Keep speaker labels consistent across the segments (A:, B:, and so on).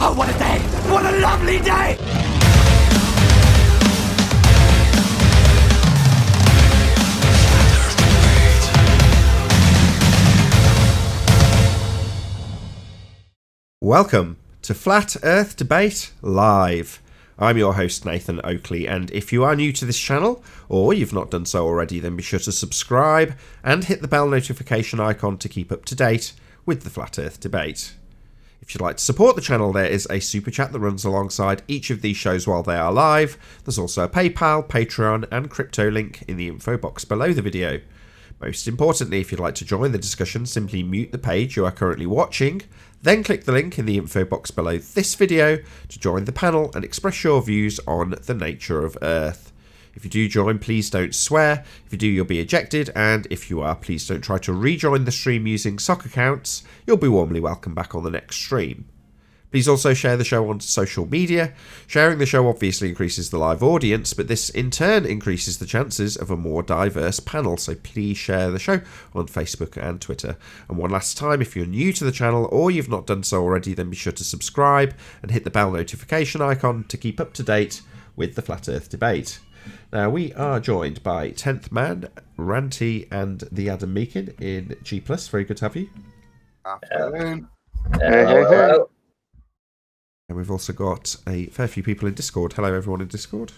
A: Oh, what a day! What a lovely day!
B: Welcome to Flat Earth Debate Live. I'm your host Nathan Oakley, and if you are new to this channel, or you've not done so already, then be sure to subscribe and hit the bell notification icon to keep up to date with the Flat Earth Debate. If you'd like to support the channel, there is a super chat that runs alongside each of these shows while they are live. There's also a PayPal, Patreon and crypto link in the info box below the video. Most importantly, if you'd like to join the discussion, simply mute the page you are currently watching, then click the link in the info box below this video to join the panel and express your views on the nature of Earth. If you do join, please don't swear. If you do, you'll be ejected, and if you are, please don't try to rejoin the stream using sock accounts. You'll be warmly welcome back on the next stream. Please also share the show on social media. Sharing the show obviously increases the live audience, but this in turn increases the chances of a more diverse panel, so please share the show on Facebook and Twitter. And one last time, if you're new to the channel or you've not done so already, then be sure to subscribe and hit the bell notification icon to keep up to date with the Flat Earth Debate. Now, we are joined by 10th Man, Ranty and the Adam Meakin in G+. Very good to have you.
C: Afternoon.
D: Hello.
B: And we've also got a fair few people in Discord. Hello, everyone in Discord.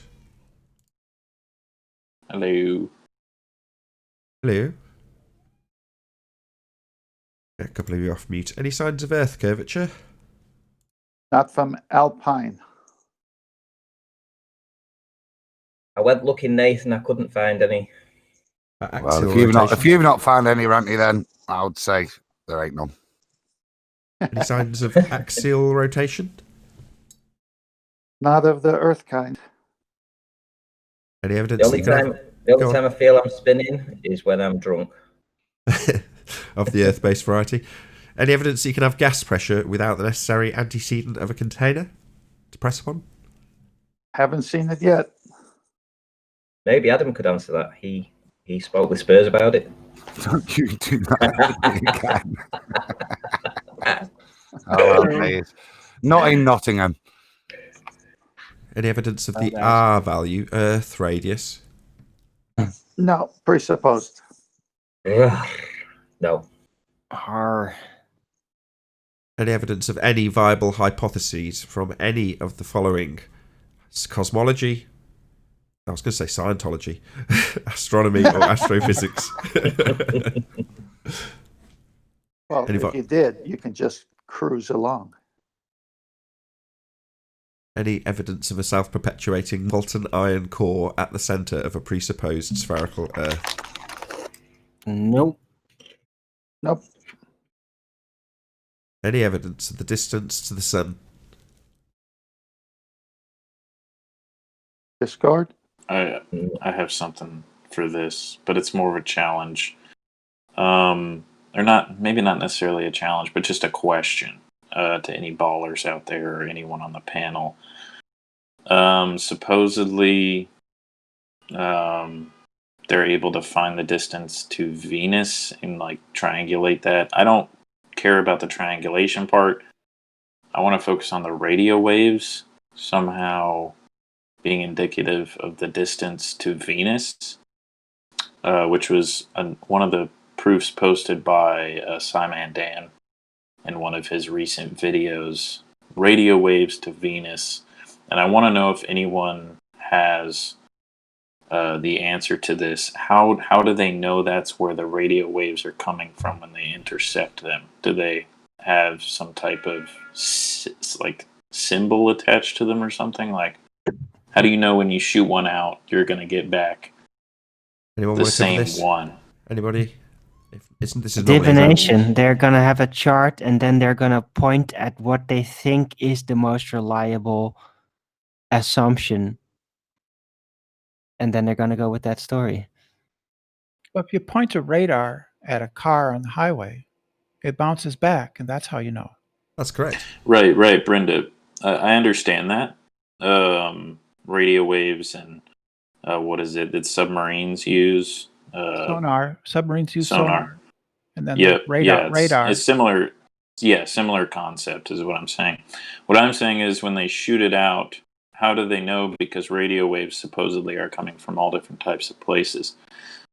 D: Hello.
B: Hello. A couple of you off mute. Any signs of Earth curvature?
C: Not from Alpine.
D: I went looking, Nathan. I couldn't find any.
C: Well, if you've not found any, Ranty, then I would say there ain't none.
B: Any signs of axial rotation?
C: Not of the Earth kind.
B: Any evidence?
D: The only time I feel I'm spinning is when I'm drunk.
B: Of the Earth-based variety. Any evidence that you can have gas pressure without the necessary antecedent of a container to press upon?
C: Haven't seen it yet.
D: Maybe Adam could answer that. He spoke with Spurs about it.
C: Don't you do that again. Oh, please. Not in Nottingham.
B: Any evidence of the R value, Earth radius?
C: No, presupposed.
D: No.
B: Any evidence of any viable hypotheses from any of the following? Cosmology? I was going to say Scientology. Astronomy or astrophysics?
C: Well, if you did, you can just cruise along.
B: Any evidence of a self-perpetuating molten iron core at the centre of a presupposed spherical Earth?
E: Nope.
C: Nope.
B: Any evidence of the distance to the Sun?
C: Discord?
F: I have something for this, but it's more of a challenge. Or not, maybe not necessarily a challenge, but just a question to any ballers out there or anyone on the panel. Supposedly, they're able to find the distance to Venus and like triangulate that. I don't care about the triangulation part. I want to focus on the radio waves somehow being indicative of the distance to Venus, which was one of the proofs posted by Simon Dan in one of his recent videos, radio waves to Venus. And I want to know if anyone has the answer to this. How do they know that's where the radio waves are coming from when they intercept them? Do they have some type of symbol attached to them or something? Like, how do you know when you shoot one out, you're going to get back the same one?
B: Anybody? Isn't this
E: divination? They're gonna have a chart, and then they're gonna point at what they think is the most reliable assumption, and then they're gonna go with that story.
G: Well, if you point a radar at a car on the highway, it bounces back, and that's how you know.
B: That's correct.
F: Right, Brenda. I understand that. Radio waves and what is it that submarines use?
G: Sonar. Submarines use
F: sonar.
G: And then radar.
F: It's similar Yeah, similar concept is what I'm saying. What I'm saying is when they shoot it out, how do they know? Because radio waves supposedly are coming from all different types of places.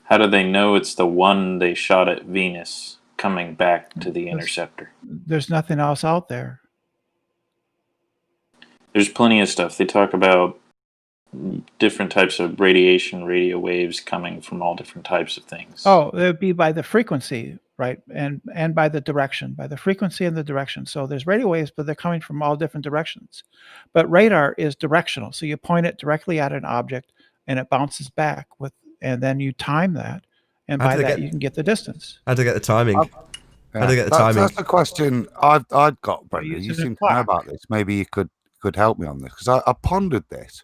F: How do they know it's the one they shot at Venus coming back to the interceptor?
G: There's nothing else out there.
F: There's plenty of stuff. They talk about different types of radiation, radio waves coming from all different types of things.
G: Oh, it would be by the frequency, right? And by the direction, by the frequency and the direction. So there's radio waves, but they're coming from all different directions. But radar is directional. So you point it directly at an object and it bounces back and then you time that. And by that you can get the distance.
B: How do I get the timing? How do I get the timing?
C: That's the question I've got, Brendan. You seem to know about this. Maybe you could help me on this, because I pondered this.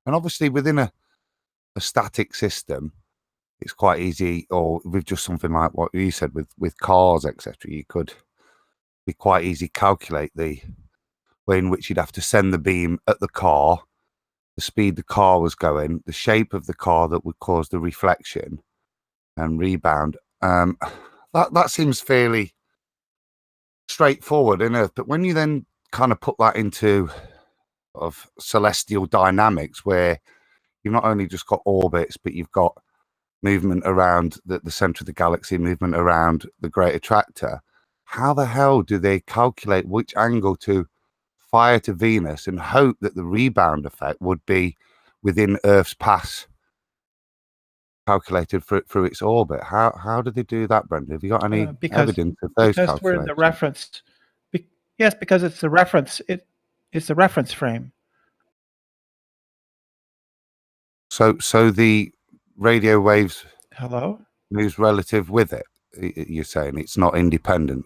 C: And obviously within a static system, it's quite easy, or with just something like what you said with cars, etc., you could be quite easy calculate the way in which you'd have to send the beam at the car, the speed the car was going, the shape of the car that would cause the reflection and rebound. That seems fairly straightforward in Earth, but when you then kind of put that into of celestial dynamics, where you've not only just got orbits, but you've got movement around the center of the galaxy, movement around the great attractor, how the hell do they calculate which angle to fire to Venus and hope that the rebound effect would be within Earth's path calculated through its orbit? How do they do that, Brendan? Have you got any evidence of those calculations?
G: We're in the reference. Yes, because it's the reference. It's the reference frame.
C: So the radio waves moves relative with it. You're saying it's not independent.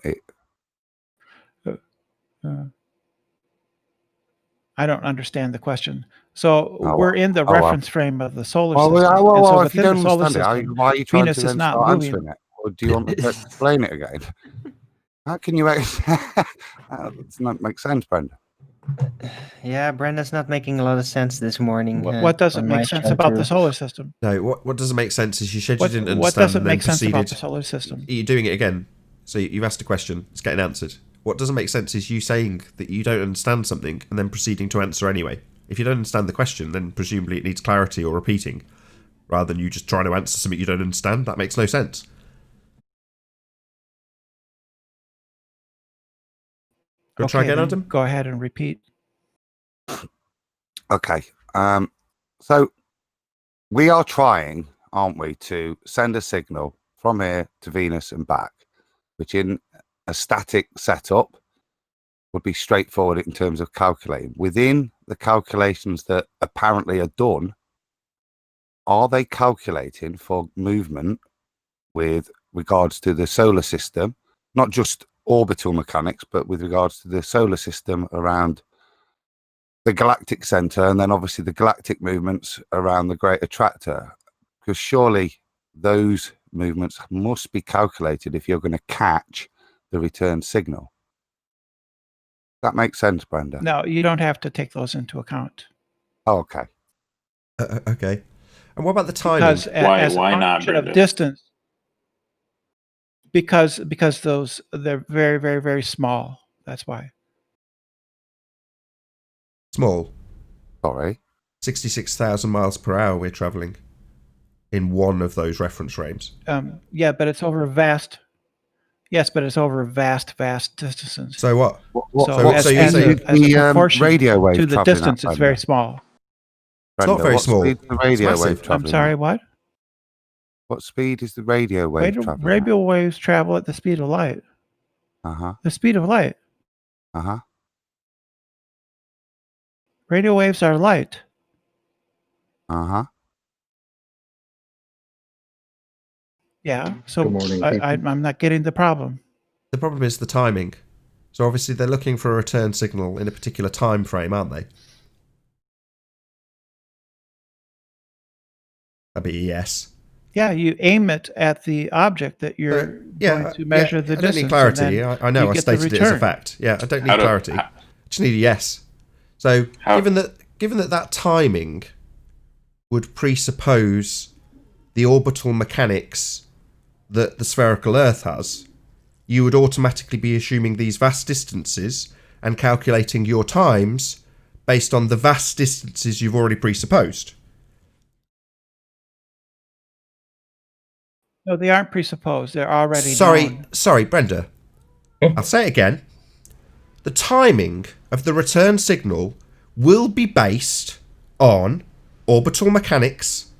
G: I don't understand the question. So we're in the reference frame of the solar system.
C: Well, if you don't understand it, why are you trying to then start answering it? Or do you want me to explain it again? How can you? That does not make sense, Brendan.
E: Yeah, Brendan's not making a lot of sense this morning.
G: What doesn't make sense about the solar system?
B: No, what doesn't make sense is you said you didn't understand.
G: What doesn't make sense
B: proceeded,
G: about the solar system?
B: You're doing it again. So you've asked a question, it's getting answered. What doesn't make sense is you saying that you don't understand something and then proceeding to answer anyway. If you don't understand the question, then presumably it needs clarity or repeating, rather than you just trying to answer something you don't understand. That makes no sense. Go try again, Adam?
G: Go ahead and repeat.
C: Okay. So we are trying, aren't we, to send a signal from here to Venus and back, which in a static setup would be straightforward in terms of calculating. Within the calculations that apparently are done, are they calculating for movement with regards to the solar system, not just orbital mechanics, but with regards to the solar system around the galactic center, and then obviously the galactic movements around the great attractor? Because surely those movements must be calculated if you're going to catch the return signal. That makes sense, Brenda?
G: No, you don't have to take those into account.
C: Oh, okay.
B: Okay. And what about the timing?
G: Because why not, Brenda? Of distance. Because they're very, very, very small. That's why.
B: Small.
C: Sorry.
B: 66,000 miles per hour we're traveling in one of those reference frames.
G: Yeah, but it's over vast. Yes, but it's over vast distances.
B: So what?
G: As a proportion
C: radio wave
G: to the distance, it's very small.
C: Brenda,
B: it's not very small.
C: The radio wave
G: I'm sorry, what?
C: What speed is the radio wave traveling?
G: Radio waves travel at the speed of light.
C: Uh-huh.
G: The speed of light.
C: Uh-huh.
G: Radio waves are light.
C: Uh-huh.
G: Yeah, so I'm not getting the problem.
B: The problem is the timing. So obviously they're looking for a return signal in a particular time frame, aren't they? That'd be a yes.
G: Yeah, you aim it at the object that you're going to measure the distance.
B: I don't need clarity. I know I stated it as a fact. Yeah, I don't need clarity. I just need a yes. So given that timing would presuppose the orbital mechanics that the spherical Earth has, you would automatically be assuming these vast distances and calculating your times based on the vast distances you've already presupposed.
G: No, they aren't presupposed. They're already known.
B: Sorry, Brenda. I'll say it again. The timing of the return signal will be based on orbital mechanics,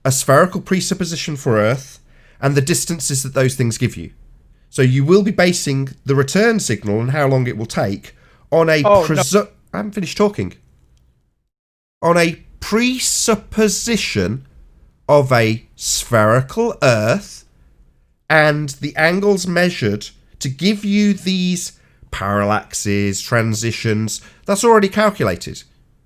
B: a spherical presupposition for Earth, and the distances that those things give you. So you will be basing the return signal and how long it will take on a I haven't finished talking. On a presupposition of a spherical Earth and the angles measured to give you these parallaxes, transitions. That's already calculated.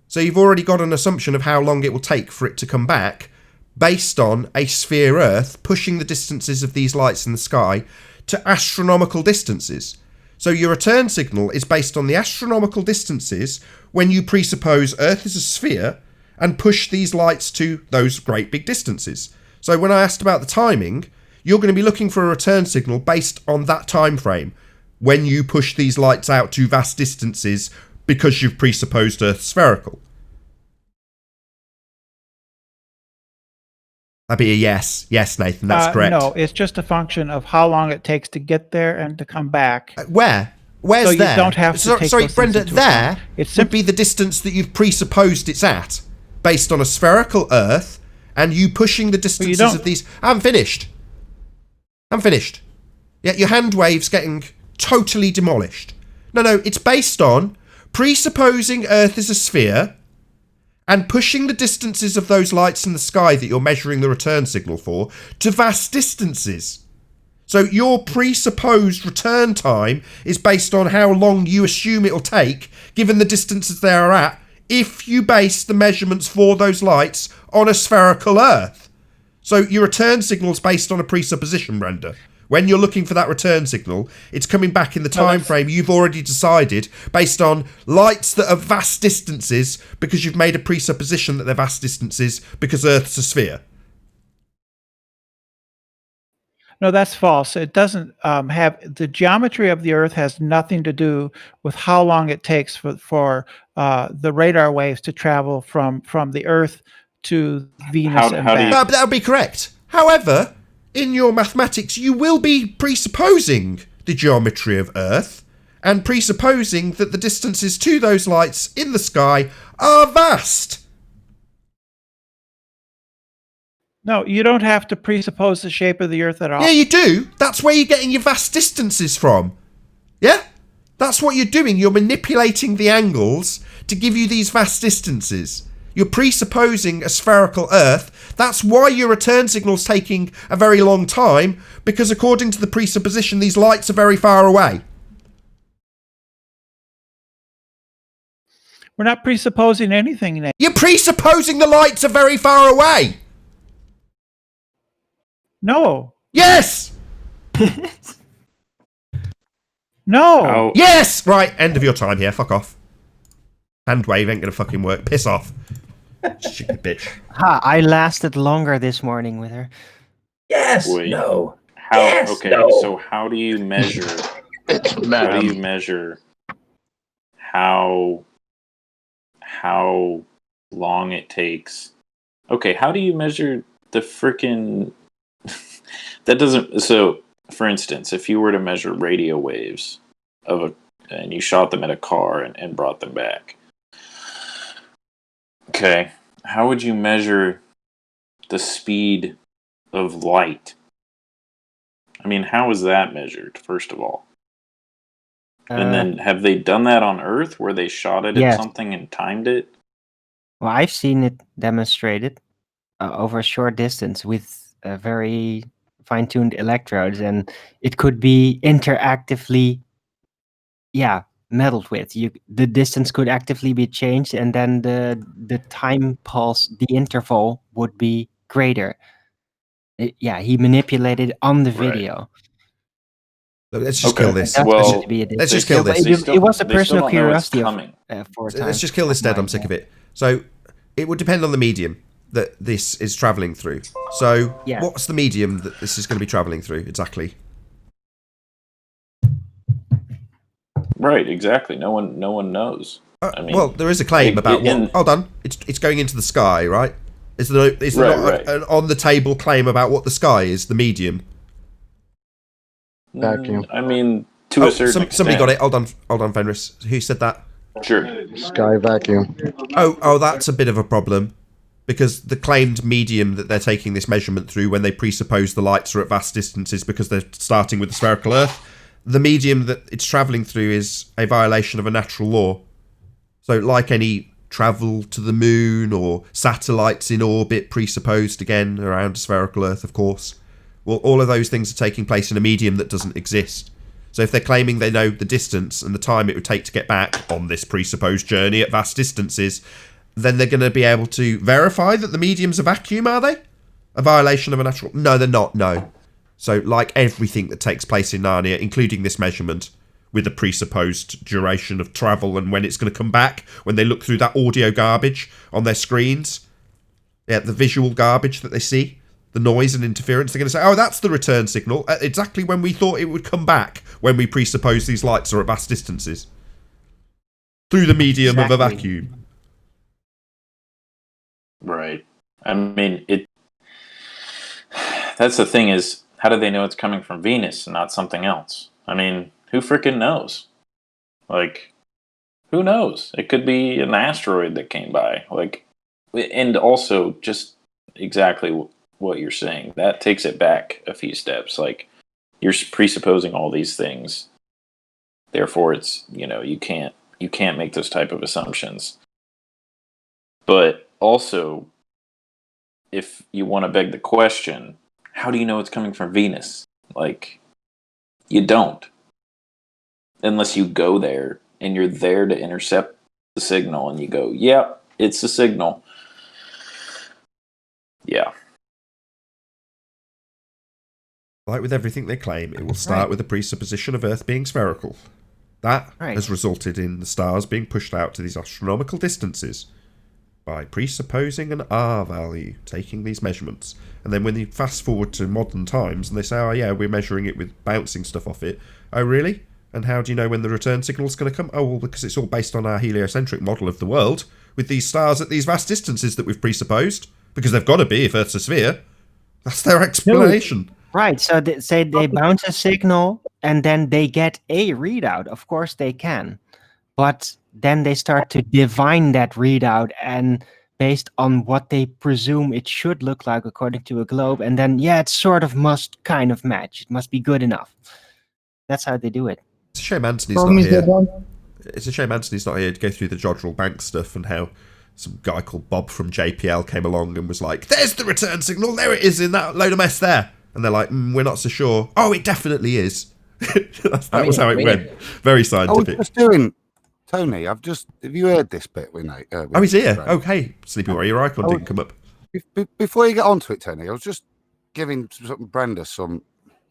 B: So you've already got an assumption of how long it will take for it to come back based on a sphere Earth pushing the distances of these lights in the sky to astronomical distances. So your return signal is based on the astronomical distances when you presuppose Earth is a sphere and push these lights to those great big distances. So when I asked about the timing, you're going to be looking for a return signal based on that time frame when you push these lights out to vast distances because you've presupposed Earth spherical. That'd be a yes. Yes, Nathan, that's correct.
G: No, it's just a function of how long it takes to get there and to come back.
B: Where? Where's
G: so
B: there?
G: You don't have to take
B: sorry,
G: those
B: Brenda,
G: into
B: there
G: account.
B: would be the distance that you've presupposed it's at, based on a spherical Earth, and you pushing the distances of these... I'm finished. Yeah, your hand wave's getting totally demolished. No, it's based on presupposing Earth is a sphere and pushing the distances of those lights in the sky that you're measuring the return signal for to vast distances. So your presupposed return time is based on how long you assume it'll take, given the distances they are at, if you base the measurements for those lights on a spherical Earth. So your return signal is based on a presupposition, Brenda. When you're looking for that return signal, it's coming back in the time frame you've already decided based on lights that are vast distances because you've made a presupposition that they're vast distances because Earth's a sphere.
G: No, that's false. It doesn't have the geometry of the Earth has nothing to do with how long it takes for the radar waves to travel from the Earth to Venus and back.
B: No, but that would be correct. However, in your mathematics, you will be presupposing the geometry of Earth and presupposing that the distances to those lights in the sky are vast.
G: No, you don't have to presuppose the shape of the Earth at all.
B: Yeah, you do. That's where you're getting your vast distances from. Yeah? That's what you're doing. You're manipulating the angles to give you these vast distances. You're presupposing a spherical Earth. That's why your return signal's taking a very long time, because according to the presupposition, these lights are very far away.
G: We're not presupposing anything, Nate.
B: You're presupposing the lights are very far away.
G: No.
B: Yes!
G: No.
B: Yes! Right, end of your time here. Fuck off. Hand wave ain't gonna fucking work. Piss off. Stupid bitch.
E: Ha, I lasted longer this morning with her.
D: Yes.
F: Wait.
D: No.
F: How?
D: Yes,
F: Okay.
D: no.
F: So how do you measure? How do you measure how long it takes? Okay. How do you measure the frickin'? That doesn't. So, for instance, if you were to measure radio waves and you shot them at a car and brought them back. Okay, how would you measure the speed of light? I mean, how is that measured, first of all? And then, have they done that on Earth, where they shot it at something and timed it?
E: Well, I've seen it demonstrated over a short distance with very fine-tuned electrodes, and it could be interactively, meddled with. The distance could actively be changed, and then the time pulse, the interval would be greater. He manipulated on the video.
B: Let's just kill this.
E: Let's
B: just kill this.
E: It was a personal curiosity for a time.
B: Let's just kill this dead. I'm sick of it. So it would depend on the medium that this is travelling through. So what's the medium that this is going to be travelling through exactly?
F: Right, exactly. No one knows. I mean,
B: well, there is a claim about what. Hold on, it's going into the sky, right? Is there not an on the table claim about what the sky is, the medium?
H: Vacuum.
F: I mean, to a certain extent.
B: Somebody got it. Hold on, Fenris. Who said that?
F: Sure.
H: Sky vacuum.
B: Oh, that's a bit of a problem. Because the claimed medium that they're taking this measurement through when they presuppose the lights are at vast distances because they're starting with the spherical Earth, the medium that it's travelling through is a violation of a natural law. So like any travel to the moon or satellites in orbit presupposed again around a spherical Earth, of course, well, all of those things are taking place in a medium that doesn't exist. So if they're claiming they know the distance and the time it would take to get back on this presupposed journey at vast distances, then they're going to be able to verify that the medium's a vacuum, are they? A violation of a natural... No, they're not, no. So, like everything that takes place in Narnia, including this measurement, with the presupposed duration of travel and when it's going to come back, when they look through that audio garbage on their screens, yeah, the visual garbage that they see, the noise and interference, they're going to say, oh, that's the return signal, exactly when we thought it would come back, when we presuppose these lights are at vast distances. Through the medium of a vacuum.
F: Right. I mean, that's the thing is, how do they know it's coming from Venus and not something else? I mean, who freaking knows? Like, who knows? It could be an asteroid that came by. Like, and also just exactly what you're saying. That takes it back a few steps. Like, you're presupposing all these things. Therefore, it's, you can't make those type of assumptions. But also, if you want to beg the question, how do you know it's coming from Venus? Like, you don't. Unless you go there, and you're there to intercept the signal, and you go, yeah, it's a signal. Yeah.
B: Like with everything they claim, it will start with the presupposition of Earth being spherical. That has resulted in the stars being pushed out to these astronomical distances by presupposing an R value, taking these measurements. And then when you fast forward to modern times and they say, oh yeah, we're measuring it with bouncing stuff off it. Oh really? And how do you know when the return signal's going to come? Oh, well, because it's all based on our heliocentric model of the world, with these stars at these vast distances that we've presupposed, because they've got to be if Earth's a sphere. That's their explanation.
E: Right, so they say they bounce a signal and then they get a readout. Of course they can. But then they start to divine that readout and based on what they presume it should look like according to a globe. And then, yeah, it sort of must kind of match. It must be good enough. That's how they do it.
B: It's a shame Anthony's not here. It's a shame Anthony's not here to go through the Jodrell Bank stuff and how some guy called Bob from JPL came along and was like, there's the return signal. There it is in that load of mess there. And they're like, we're not so sure. Oh, it definitely is. that was how it went. Very scientific.
C: I was just doing... Tony, have you heard this bit with Nate?
B: Oh, he's here. Oh, hey, Sleepy Warrior, your icon didn't come up.
C: Before you get onto it, Tony, I was just giving Brenda some...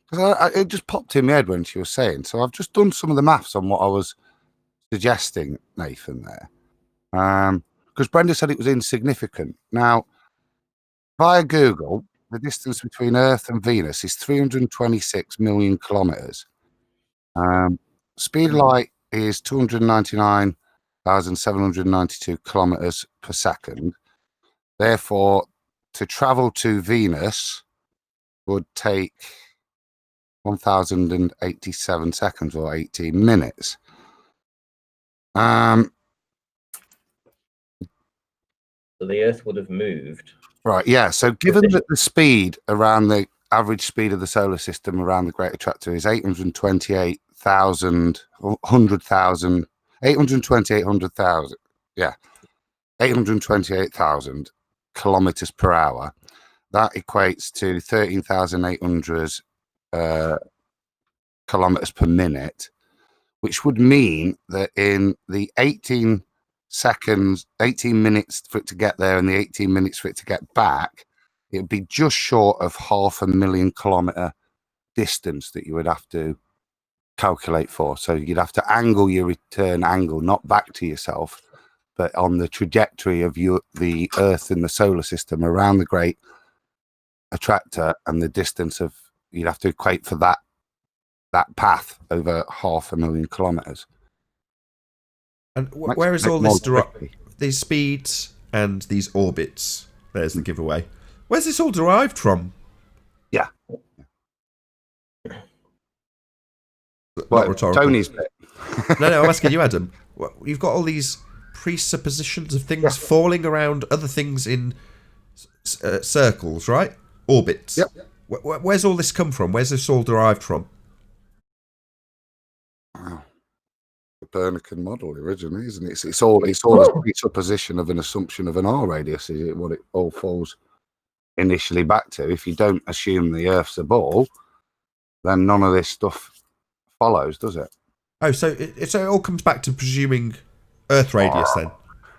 C: Because it just popped in my head when she was saying. So I've just done some of the maths on what I was suggesting, Nathan, there. Because Brenda said it was insignificant. Now, via Google, the distance between Earth and Venus is 326 million kilometers. Speed of light is 299,792 kilometers per second. Therefore, to travel to Venus would take 1,087 seconds or 18 minutes.
D: So the Earth would have moved.
C: Right, yeah. So given that the speed around the average speed of the solar system around the Great Attractor is 828,000, yeah, 828,000 kilometers per hour. That equates to 13,800 kilometers per minute, which would mean that in the 18 minutes for it to get there and the 18 minutes for it to get back, it would be just short of 500,000 kilometer distance that you would have to calculate for. So you'd have to angle your return angle, not back to yourself, but on the trajectory of the Earth in the solar system around the Great Attractor, and the distance of, you'd have to equate for that path over 500,000 kilometers.
B: And where is all
C: More
B: this
C: tricky.
B: these speeds and these orbits? There's the giveaway. Where's this all derived from?
C: Yeah.
B: Not rhetorical.
C: Tony's bit.
B: No, I'm asking you, Adam. You've got all these presuppositions of things falling around other things in circles, right? Orbits.
C: Yep.
B: Where's all this come from? Where's this all derived from?
C: Wow. The Copernican model originally, isn't it? It's all a presupposition of an assumption of an R radius, is it? What it all falls initially back to. If you don't assume the Earth's a ball, then none of this stuff follows, does it?
B: Oh, so it all comes back to presuming Earth radius then?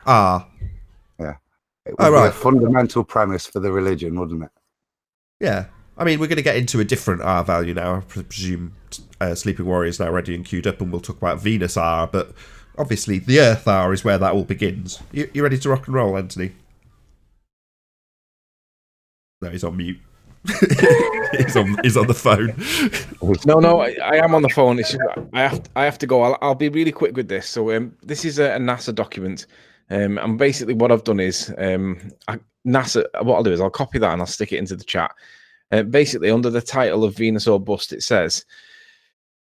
B: Ah.
C: Yeah. It would be
B: right.
C: a fundamental premise for the religion, wouldn't it?
B: Yeah. I mean, we're going to get into a different R value now. I presume Sleeping Warrior's now ready and queued up, and we'll talk about Venus R, but obviously the Earth R is where that all begins. You ready to rock and roll, Anthony? No, he's on mute. he's on the phone.
H: No, I am on the phone. It's just, I have to go. I'll be really quick with this. So this is a NASA document, and basically what I've done is NASA. What I'll do is I'll copy that and I'll stick it into the chat. Basically, under the title of Venus or Bust, it says,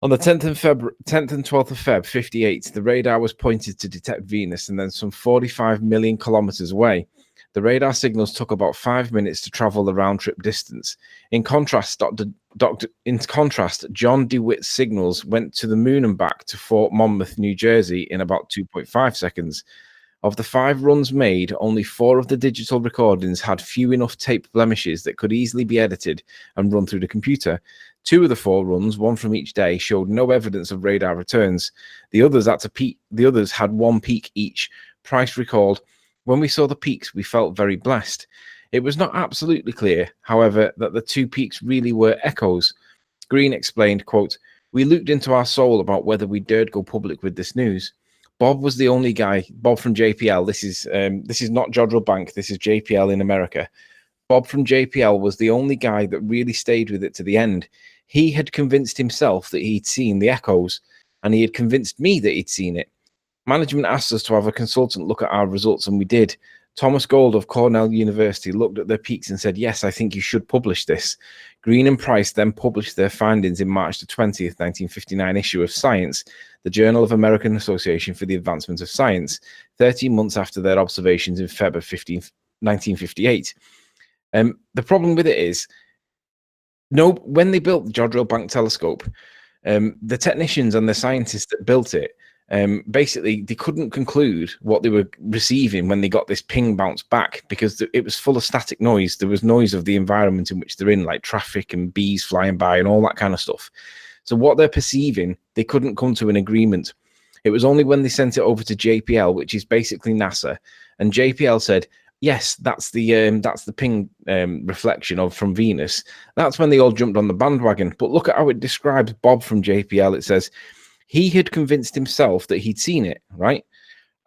H: on the 10th and 12th of Feb 58, the radar was pointed to detect Venus, and then some 45 million kilometers away. The radar signals took about 5 minutes to travel the round-trip distance. In contrast, John DeWitt's signals went to the moon and back to Fort Monmouth, New Jersey, in about 2.5 seconds. Of the 5 runs made, only 4 of the digital recordings had few enough tape blemishes that could easily be edited and run through the computer. 2 of the 4 runs, one from each day, showed no evidence of radar returns. The others had 1 peak each. Price recalled, "When we saw the peaks, we felt very blessed. It was not absolutely clear, however, that the 2 peaks really were echoes." Green explained, quote, "We looked into our soul about whether we dared go public with this news. Bob was the only guy," Bob from JPL, this is not Jodrell Bank, this is JPL in America. "Bob from JPL was the only guy that really stayed with it to the end. He had convinced himself that he'd seen the echoes, and he had convinced me that he'd seen it. Management asked us to have a consultant look at our results, and we did. Thomas Gold of Cornell University looked at their peaks and said, 'Yes, I think you should publish this.' Green and Price then published their findings in March the 20th, 1959 issue of Science, the Journal of American Association for the Advancement of Science, 13 months after their observations in February 1958. The problem with it is, when they built the Jodrell Bank telescope, the technicians and the scientists that built it, basically they couldn't conclude what they were receiving when they got this ping bounce back, because it was full of static noise. There was noise of the environment in which they're in, like traffic and bees flying by and all that kind of stuff. So what they're perceiving, they couldn't come to an agreement. It was only when they sent it over to JPL, which is basically NASA, and JPL said, yes, that's the ping reflection from Venus. That's when they all jumped on the bandwagon. But look at how it describes Bob from JPL. It says, he had convinced himself that he'd seen it, right?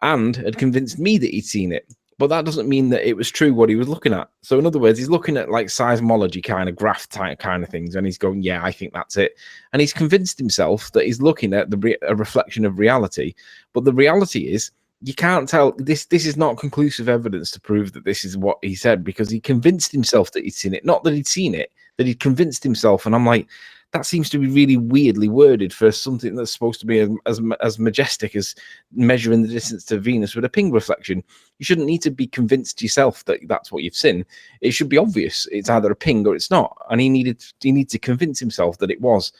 H: And had convinced me that he'd seen it. But that doesn't mean that it was true what he was looking at. So in other words, he's looking at like seismology kind of graph type kind of things, and he's going, yeah, I think that's it. And he's convinced himself that he's looking at a reflection of reality. But the reality is, you can't tell. This is not conclusive evidence to prove that this is what he said, because he convinced himself that he'd seen it. Not that he'd seen it, that he'd convinced himself. And I'm like, that seems to be really weirdly worded for something that's supposed to be as majestic as measuring the distance to Venus with a ping reflection. You shouldn't need to be convinced yourself that that's what you've seen. It should be obvious. It's either a ping or it's not. And he needed to convince himself that it was.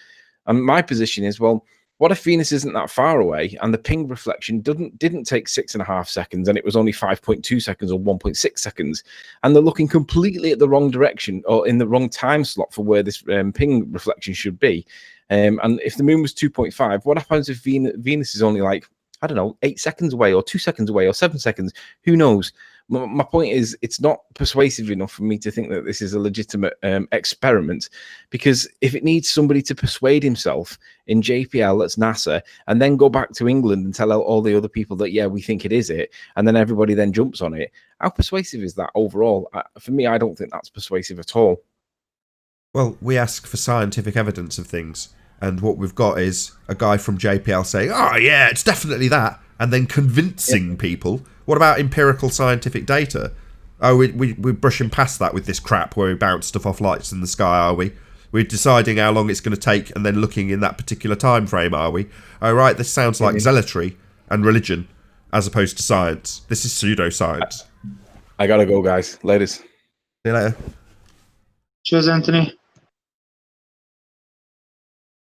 H: And my position is, well, what if Venus isn't that far away and the ping reflection didn't take 6.5 seconds and it was only 5.2 seconds or 1.6 seconds, and they're looking completely at the wrong direction or in the wrong time slot for where this ping reflection should be? And if the moon was 2.5, what happens if Venus is only like, I don't know, 8 seconds away or 2 seconds away or 7 seconds? Who knows? My point is, it's not persuasive enough for me to think that this is a legitimate experiment, because if it needs somebody to persuade himself in JPL, that's NASA, and then go back to England and tell all the other people that, yeah, we think it is it, and then everybody then jumps on it, how persuasive is that overall? For me, I don't think that's persuasive at all.
B: Well, we ask for scientific evidence of things, and what we've got is a guy from JPL saying, oh yeah, it's definitely that, and then convincing people. What about empirical scientific data? Oh, we're brushing past that with this crap where we bounce stuff off lights in the sky, are we? We're deciding how long it's going to take and then looking in that particular time frame, are we? Oh, right, this sounds like zealotry and religion as opposed to science. This is pseudoscience.
H: I gotta go, guys. Ladies.
B: See you later.
I: Cheers, Anthony.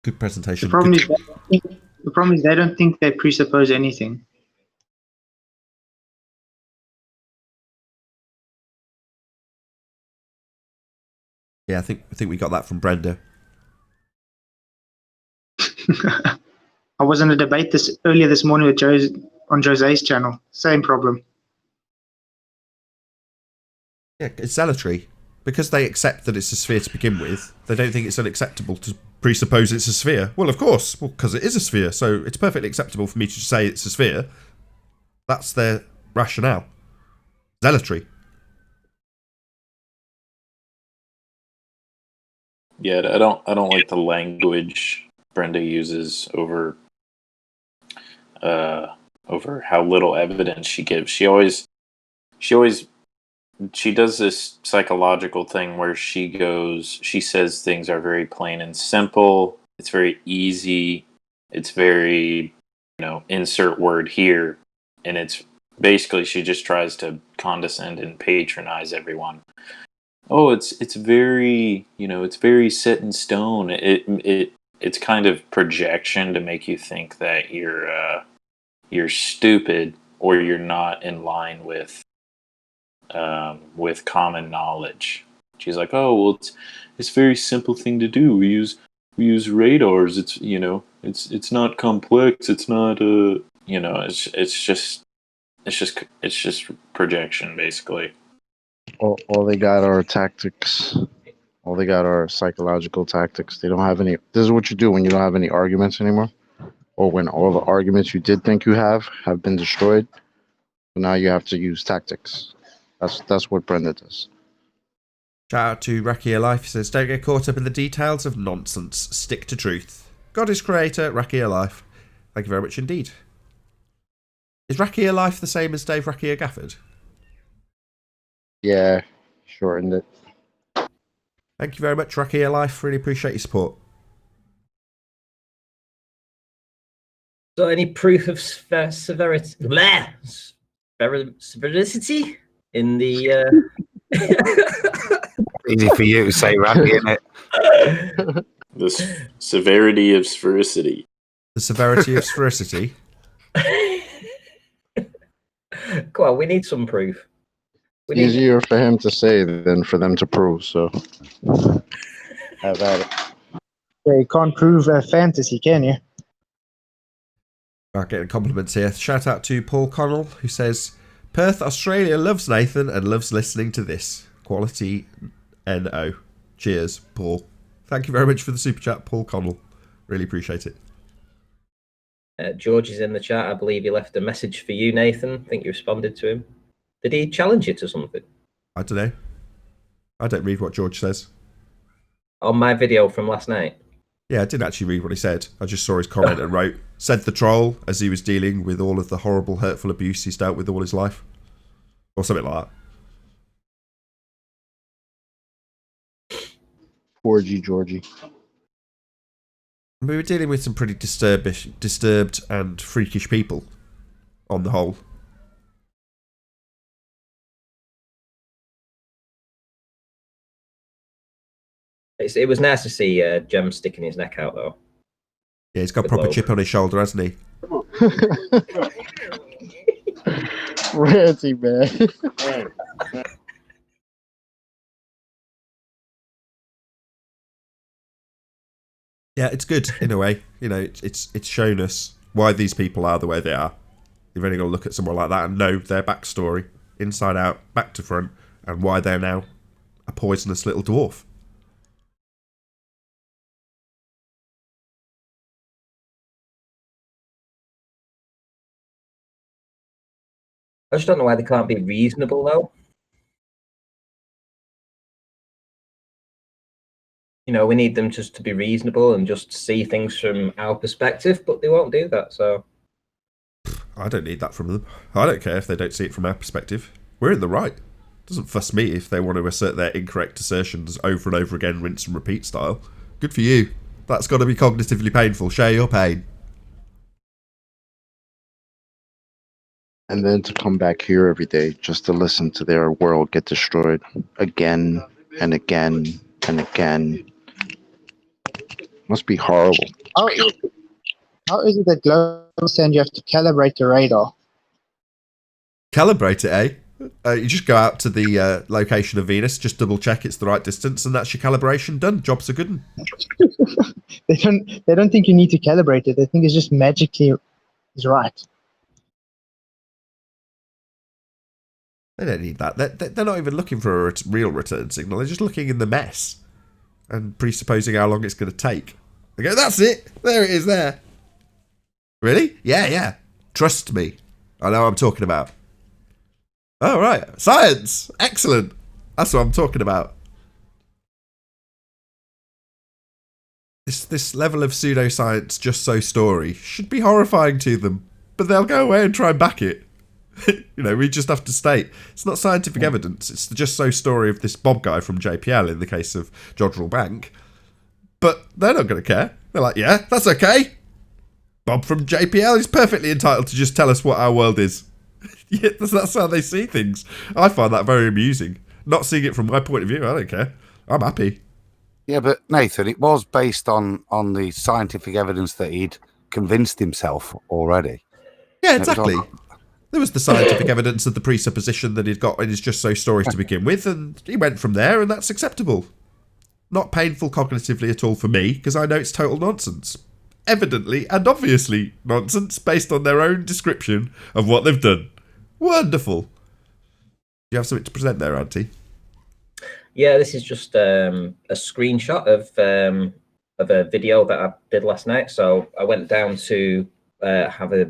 B: Good presentation.
I: The problem is they don't think they presuppose anything.
B: Yeah, I think we got that from Brenda.
I: I was in a debate earlier this morning with on Jose's channel. Same problem.
B: Yeah, it's zealotry. Because they accept that it's a sphere to begin with, they don't think it's unacceptable to presuppose it's a sphere. Well, of course, because it is a sphere, so it's perfectly acceptable for me to say it's a sphere. That's their rationale. Zealotry.
F: Yeah, I don't like the language Brenda uses over how little evidence she gives. She does this psychological thing where she says things are very plain and simple. It's very easy. It's very, insert word here. And it's basically, she just tries to condescend and patronize everyone. Oh, it's very, it's very set in stone. It's kind of projection to make you think that you're stupid or you're not in line with common knowledge. She's like, oh, well, it's a very simple thing to do. We use radars. It's it's not complex. It's not it's just projection basically.
J: All they got are tactics. All they got are psychological tactics. They don't have any. This is what you do when you don't have any arguments anymore, or when all the arguments you did think you have been destroyed. So now you have to use tactics. That's what Brenda does.
B: Shout out to Rakia Life. He says, don't get caught up in the details of nonsense. Stick to truth. God is creator, Rakia Life. Thank you very much indeed. Is Rakia Life the same as Dave Rakia Gafford?
J: Yeah, shortened it.
B: Thank you very much, Rakia Life. Really appreciate your support.
D: So, any proof of severity in the?
C: Easy for you to say, Randy, isn't it?
F: The severity of sphericity.
B: The severity of sphericity?
D: Come on, we need some proof.
J: Easier for him to say than for them to prove, so have at it.
I: Yeah, you can't prove a fantasy, can you?
B: I'm getting compliments here. Shout out to Paul Connell, who says, Perth, Australia loves Nathan and loves listening to this. Quality NO. Cheers, Paul. Thank you very much for the super chat, Paul Connell. Really appreciate it.
D: George is in the chat. I believe he left a message for you, Nathan. I think you responded to him. Did he challenge you to something?
B: I don't know. I don't read what George says.
D: On my video from last night?
B: Yeah, I didn't actually read what he said. I just saw his comment and wrote, said the troll as he was dealing with all of the horrible, hurtful abuse he's dealt with all his life. Or something like that.
J: Poor Georgie.
B: We were dealing with some pretty disturbed and freakish people on the whole.
D: It was nice to see Jem sticking his neck out, though.
B: Yeah, he's got a proper chip on his shoulder, hasn't he?
J: Ranty, man.
B: Yeah, it's good in a way. It's shown us why these people are the way they are. You've only got to look at someone like that and know their backstory, inside out, back to front, and why they're now a poisonous little dwarf.
D: I just don't know why they can't be reasonable, though. We need them just to be reasonable and just see things from our perspective, but they won't do that, so...
B: I don't need that from them. I don't care if they don't see it from our perspective. We're in the right. It doesn't fuss me if they want to assert their incorrect assertions over and over again, rinse and repeat style. Good for you. That's got to be cognitively painful. Share your pain.
J: And then to come back here every day just to listen to their world get destroyed again and again and again. Must be horrible.
I: How is it that global send you have to calibrate the radar?
B: Calibrate it, eh? You just go out to the location of Venus, just double check it's the right distance, and that's your calibration done. Job's a good one.
I: They don't think you need to calibrate it. They think it's just magically is right.
B: They don't need that. They're not even looking for a real return signal. They're just looking in the mess and presupposing how long it's going to take. They go, that's it. There it is there. Really? Yeah. Trust me. I know what I'm talking about. Oh, right. Science. Excellent. That's what I'm talking about. This level of pseudoscience just so story should be horrifying to them, but they'll go away and try and back it. We just have to state it's not scientific evidence. It's the just so story of this Bob guy from JPL in the case of Jodrell Bank. But they're not going to care. They're like, yeah, that's okay. Bob from JPL is perfectly entitled to just tell us what our world is. Yeah, that's how they see things. I find that very amusing. Not seeing it from my point of view, I don't care. I'm happy.
C: Yeah, but Nathan, it was based on the scientific evidence that he'd convinced himself already.
B: Yeah, exactly. There was the scientific evidence of the presupposition that he'd got in his just so stories to begin with, and he went from there, and that's acceptable. Not painful cognitively at all for me, because I know it's total nonsense. Evidently and obviously nonsense based on their own description of what they've done. Wonderful. Do you have something to present there, Auntie?
D: Yeah, this is just a screenshot of a video that I did last night. So I went down to have a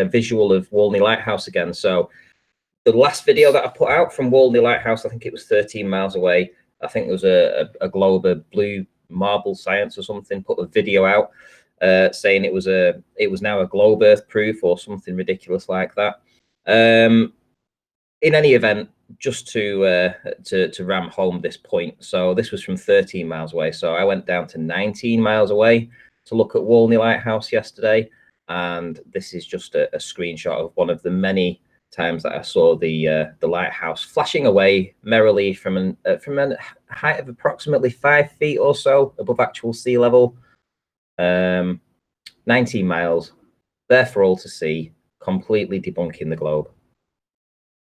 D: visual of Walney Lighthouse again. So the last video that I put out from Walney Lighthouse, I think it was 13 miles away. I think there was a globe of blue marble science or something put a video out saying it was now a globe Earth proof or something ridiculous like that. In any event, just to ram home this point, so this was from 13 miles away. So I went down to 19 miles away to look at Walney Lighthouse yesterday, and this is just a screenshot of one of the many times that I saw the lighthouse flashing away merrily from a height of approximately 5 feet or so above actual sea level. 19 miles, there for all to see, completely debunking the globe.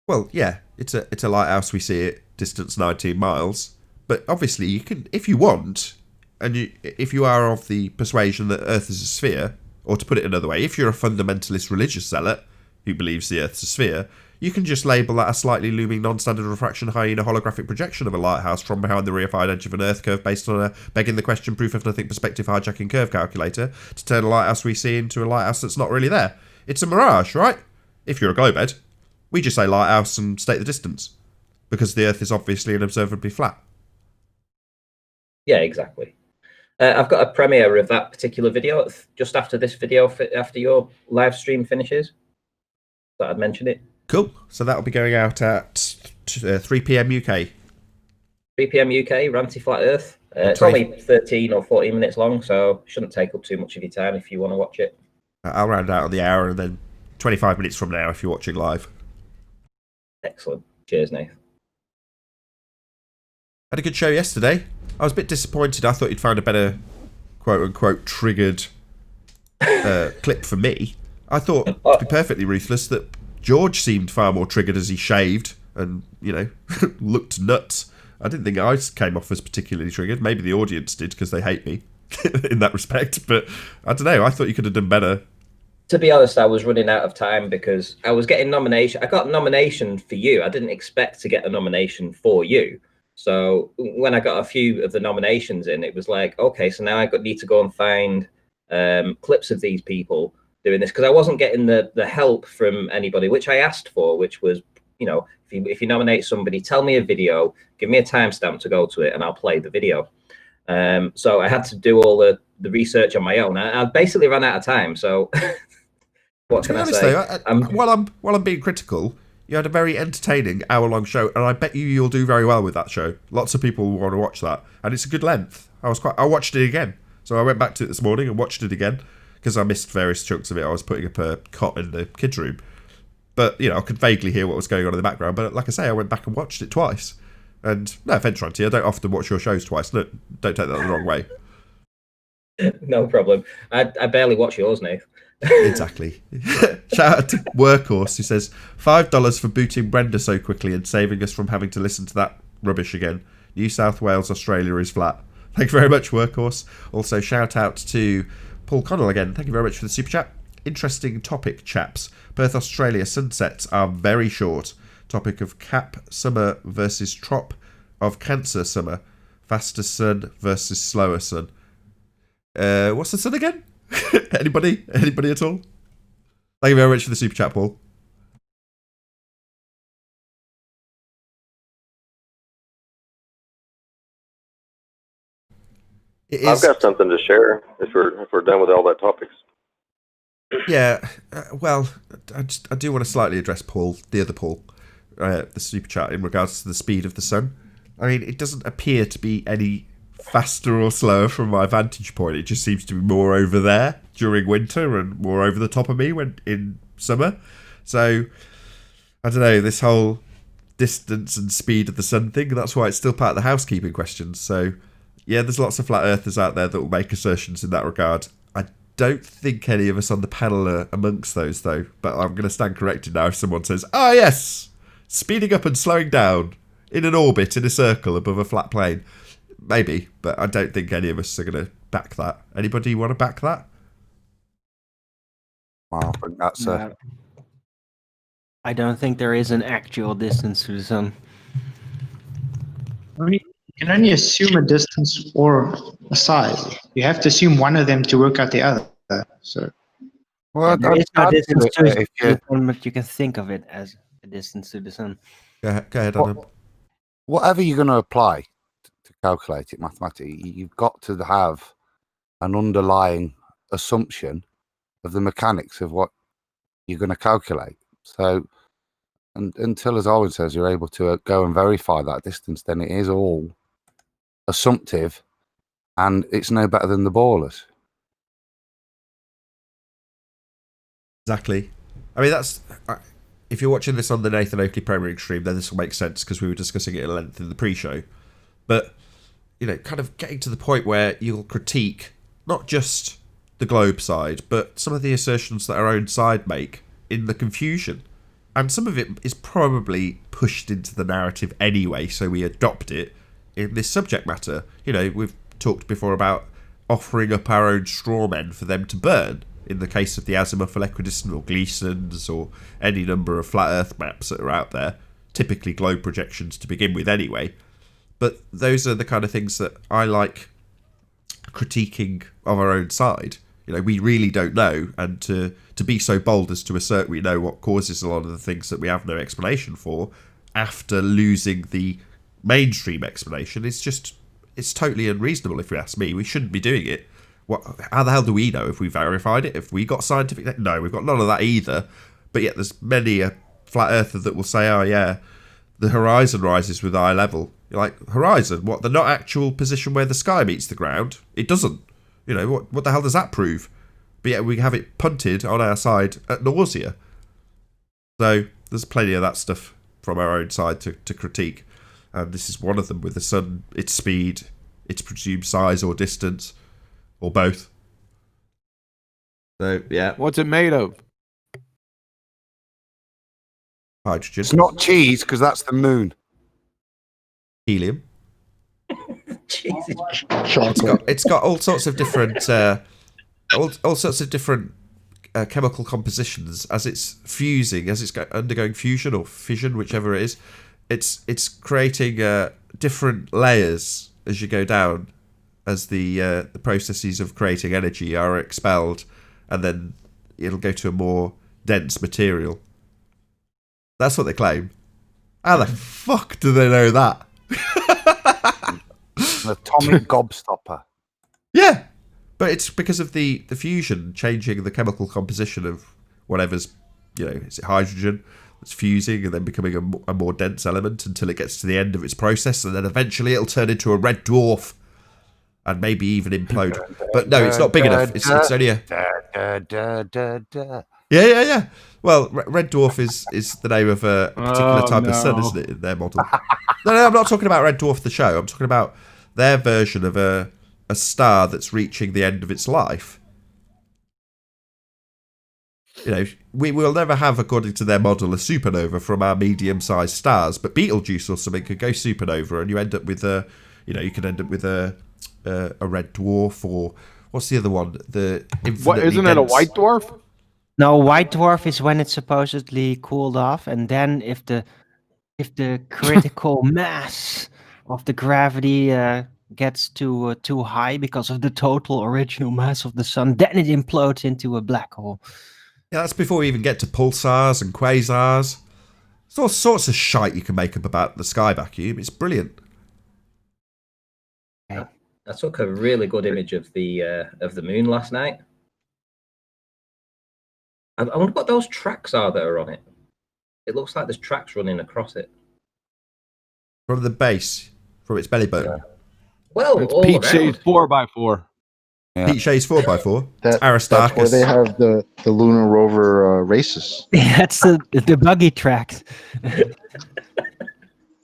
B: Well, yeah, it's a lighthouse. We see it distance 19 miles, but obviously you can, if you want, and if you are of the persuasion that Earth is a sphere, or to put it another way, if you're a fundamentalist religious zealot who believes the Earth's a sphere, you can just label that a slightly looming non-standard refraction hyena holographic projection of a lighthouse from behind the reified edge of an Earth curve based on a begging the question proof of nothing perspective hijacking curve calculator to turn a lighthouse we see into a lighthouse that's not really there. It's a mirage, right? If you're a globehead. We just say lighthouse and state the distance, because the Earth is obviously unobservably flat.
D: Yeah, exactly. I've got a premiere of that particular video just after this video, after your live stream finishes. Thought I'd mention it.
B: Cool. So that'll be going out at 3 p.m. UK.
D: 3 p.m. UK, Ranty Flat Earth. It's only 13 or 14 minutes long, so shouldn't take up too much of your time if you want to watch it.
B: I'll round out on the hour, and then 25 minutes from now if you're watching live.
D: Excellent. Cheers, Nathan.
B: Had a good show yesterday. I was a bit disappointed. I thought you'd found a better quote-unquote triggered clip for me. I thought, to be perfectly ruthless, that George seemed far more triggered as he shaved and, looked nuts. I didn't think I came off as particularly triggered. Maybe the audience did because they hate me in that respect. But I don't know. I thought you could have done better.
D: To be honest, I was running out of time because I was getting nomination. I got a nomination for you. I didn't expect to get a nomination for you. So when I got a few of the nominations in, it was like, okay, so now I need to go and find clips of these people doing this, because I wasn't getting the help from anybody, which I asked for, which was, if you nominate somebody, tell me a video, give me a timestamp to go to it, and I'll play the video. So I had to do all the research on my own. I basically ran out of time. So What
B: To
D: can
B: be
D: I
B: honest,
D: say?
B: though, while I'm being critical, you had a very entertaining hour-long show, and I bet you'll do very well with that show. Lots of people will want to watch that, and it's a good length. I watched it again, so I went back to it this morning and watched it again because I missed various chunks of it. I was putting up a cot in the kids' room, but I could vaguely hear what was going on in the background. But like I say, I went back and watched it twice. And no offense, Ranty, I don't often watch your shows twice. Look, don't take that the wrong way.
D: No problem. I barely watch yours, Nate.
B: Exactly. Shout out to Workhorse, who says $5 for booting Brenda so quickly and saving us from having to listen to that rubbish again. New South Wales, Australia is flat. Thank you very much, Workhorse. Also, shout out to Paul Connell again. Thank you very much for the super chat. Interesting topic, chaps. Perth, Australia sunsets are very short. Topic of cap summer versus trop of Cancer summer. Faster sun versus slower sun. What's the sun again? Anybody at all? Thank you very much for the super chat, Paul.
K: I've got something to share if we're done with all that topics.
B: Yeah, well, I do want to slightly address Paul, the other Paul, the super chat in regards to the speed of the sun. I mean, it doesn't appear to be any faster or slower from my vantage point. It just seems to be more over there during winter and more over the top of me when in summer. So I don't know, this whole distance and speed of the sun thing, that's why it's still part of the housekeeping questions. So yeah, there's lots of flat earthers out there that will make assertions in that regard. I don't think any of us on the panel are amongst those, though, but I'm going to stand corrected now if someone says, yes, speeding up and slowing down in an orbit in a circle above a flat plane. Maybe, but I don't think any of us are going to back that. Anybody want to back that?
C: Well, I think that's
E: I don't think there is an actual distance to the sun.
I: You can only assume a distance or a size. You have to assume one of them to work out the other. So,
C: well,
E: There is no distance to
C: if you,
E: the sun, but you can think of it as a distance to the sun.
B: Go ahead, Adam.
C: whatever you're going to apply to calculate it mathematically, you've got to have an underlying assumption of the mechanics of what you're going to calculate. So until, as Owen says, you're able to go and verify that distance, then it is all assumptive, and it's no better than the ballers.
B: Exactly. I mean, that's... if you're watching this on the Nathan Oakley Premier League stream, then this will make sense because we were discussing it at length in the pre-show. But, kind of getting to the point where you'll critique not just the Globe side, but some of the assertions that our own side make in the confusion. And some of it is probably pushed into the narrative anyway, so we adopt it in this subject matter. We've talked before about offering up our own straw men for them to burn, in the case of the Azimuth Equidistant or Gleason's or any number of flat earth maps that are out there, typically globe projections to begin with anyway. But those are the kind of things that I like critiquing of our own side. We really don't know, and to be so bold as to assert we know what causes a lot of the things that we have no explanation for after losing the mainstream explanation, it's totally unreasonable if you ask me. We shouldn't be doing it. How the hell do we know if we verified it? If we got scientific... No, we've got none of that either. But yet there's many a flat earther that will say, the horizon rises with eye level. You're like, horizon? What, the not actual position where the sky meets the ground? It doesn't. What the hell does that prove? But yet we have it punted on our side at nausea. So there's plenty of that stuff from our own side to critique. And this is one of them with the sun, its speed, its presumed size or distance, or both. So, yeah.
L: What's it made of?
B: Hydrogen.
C: It's not cheese, because that's the moon.
B: Helium.
I: chocolate.
B: It's got all sorts of different all sorts of different chemical compositions as it's fusing, as it's undergoing fusion or fission, whichever it is. It's creating different layers as you go down, as the processes of creating energy are expelled, and then it'll go to a more dense material. That's what they claim. How the fuck do they know that?
C: An atomic gobstopper.
B: Yeah, but it's because of the fusion changing the chemical composition of whatever's, is it hydrogen that's fusing and then becoming a more dense element until it gets to the end of its process, and then eventually it'll turn into a red dwarf and maybe even implode. But no, it's not big enough. It's only a... Yeah. Well, red dwarf is the name of a particular type of sun, isn't it, in their model? No, I'm not talking about red dwarf the show. I'm talking about their version of a star that's reaching the end of its life. We will never have, according to their model, a supernova from our medium-sized stars, but Betelgeuse or something could go supernova, and you end up with you could end up with a red dwarf, or what's the other one? The
L: isn't it a white dwarf?
E: No, white dwarf is when it's supposedly cooled off, and then if the critical mass of the gravity gets too high because of the total original mass of the sun, then it implodes into a black hole.
B: Yeah, that's before we even get to pulsars and quasars. There's all sorts of shite you can make up about the sky vacuum. It's brilliant.
D: I took a really good image of the moon last night. I wonder what those tracks are that are on it. It looks like there's tracks running across it.
B: From the base, from its belly button.
D: Well,
L: it's Pete Shade's 4x4.
B: Yeah. Pete Shade's 4x4.
J: That's where they have the lunar rover races.
E: That's the buggy tracks.